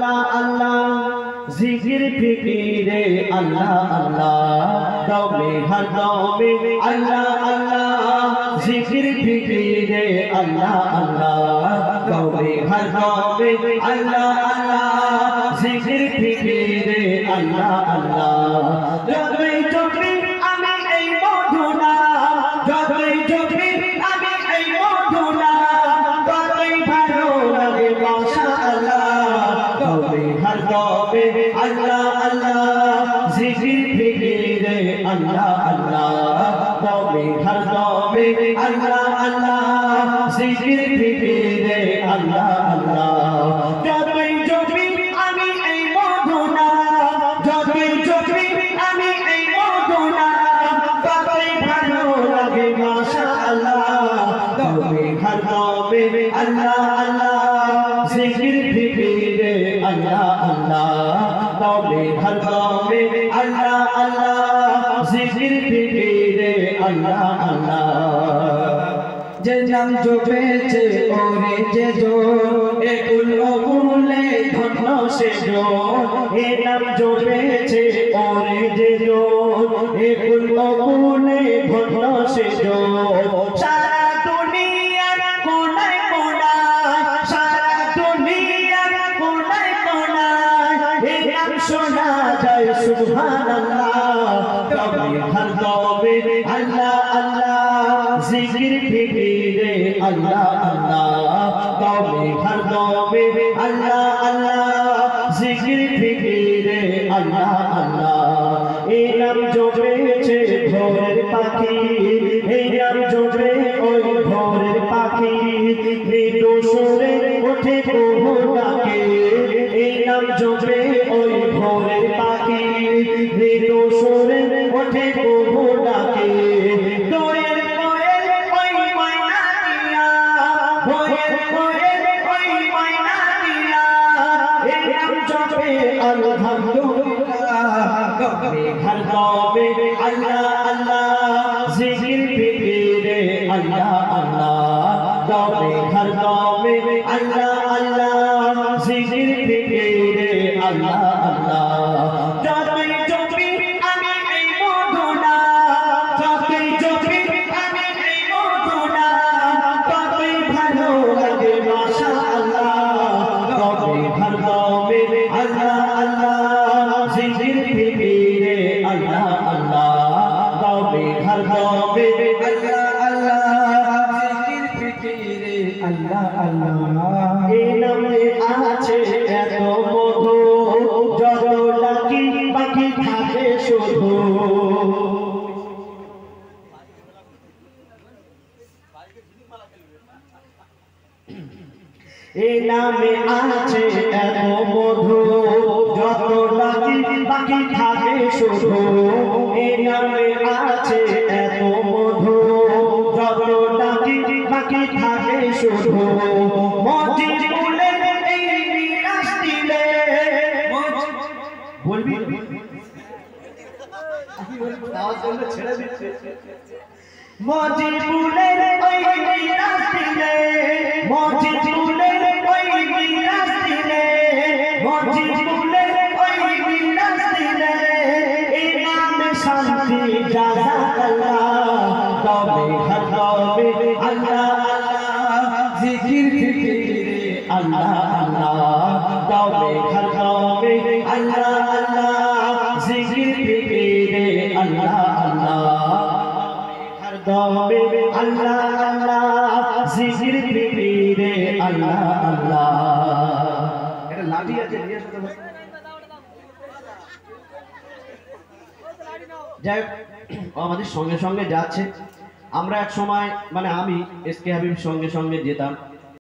আল্লাহ আল্লাহ জিকির ফিকিরে আল্লাহ আল্লাহ দমে হর দমে আল্লাহ আল্লাহ জিকির ফিকিরে আল্লাহ আল্লাহ দমে হর দমে আল্লাহ আল্লাহ জিকির ফিকিরে আল্লাহ আল্লাহ যতই চোখে আমি এই মধুনা যতই চোখে আমি এই মধুনা ততই ভালো লাগে মাশাআল্লাহ দমে হর দমে আল্লাহ আল্লাহ জিকির ফিকিরে আল্লাহ আল্লাহ দমে হর দমে আল্লাহ আল্লাহ জিকির ফিকিরে আল্লাহ আল্লাহ যতই চোখে আমি এই মধুনা যতই চোখে আমি এই মধুনা ততই ভালো লাগে মাশাআল্লাহ দমে হর দমে আল্লাহ আল্লাহ জিকির ফিকিরে আল্লাহ আল্লাহ দমে হর দমে আল্লাহ আল্লাহ জিকির ফিকিরে আল্লাহ আল্লাহ যে নাম জপেছে ওরে যে জোর একুল অকুলে ধন্য সে জোর এ নাম জপেছে ওরে যে জোর একুল অকুলে ধন্য সে জোর সারা দুনিয়ার কোনায় কোনায় সারা দুনিয়ার কোনায় কোনায় এ নাম শোনা যায় সুবহানাল্লাহ দমে হর দমে আল্লাহ আল্লাহ জিকির ফিকিরে আল্লাহ আল্লাহ দমে হর দমে আল্লাহ আল্লাহ জিকির ফিকিরে আল্লাহ আল্লাহ এই নাম জপেছে ভোরের পাখি এই নাম জপে ওই ভোরের পাখি মৃদু সুরে ওঠে কবু ডাকে এই নাম জপে ওই ভোরের পাখি মৃদু সুরে ওঠে কবু ডাকে দোয়ের কোয়েল ওই ময়না দিয়া দোয়ের কোয়েল ওই ময়না দিয়া এই নাম জপে আলহামদুলিল্লাহ দমে হর দমে আল্লাহ আল্লাহ জিকির ফিকিরে আল্লাহ আল্লাহ দমে হর দমে আল্লাহ আল্লাহ জিকির ফিকিরে আল্লাহ আল্লাহ যতই চোখে আমি এই মধুনা যতই চোখে আমি এই মধুনা ততই ভালো লাগে মাশাআল্লাহ দমে হর দমে আল্লাহ আল্লাহ জিকির ফিকিরে আল্লাহ আল্লাহ দমে হর দমে আল্লাহ আল্লাহ জিকির ফিকিরে আল্লাহ আল্লাহ এই নামে আছে এত মধু যত ডাকি বাকি থাকে শুধু এই নামে আছে এত মধু যত ডাকি বাকি থাকে শুধু এই নামে আছে এত মধু যত ডাকি বাকি থাকে শুধু মজি ফুলে এই নিরাশ দিলে বলবি আওয়াজ করলে ছেড়ে দিচ্ছে মজি ফুলে ওই নিরাশ দিলে মজি ফুলে ওই নিরাশ দিলে মজি ফুলে ওই নিরাশ দিলে এই নামে শান্তি জাযাকাল্লাহ দমে হর দমে আল্লাহ আল্লাহ জিকির ফিকিরে আল্লাহ আল্লাহ দমে হর দমে আল্লাহ আল্লাহ জিকির ফিকিরে আল্লাহ আল্লাহ হর দমে আল্লাহ আল্লাহ জিকির ফিকিরে আল্লাহ আল্লাহ এটা লাঠি আছে নিয়ে আসতে হবে যাই আমাদের সঙ্গে সঙ্গে যাচ্ছে আমরা এক সময় মানে আমি এসকে হাবিব সঙ্গে সঙ্গে যেতাম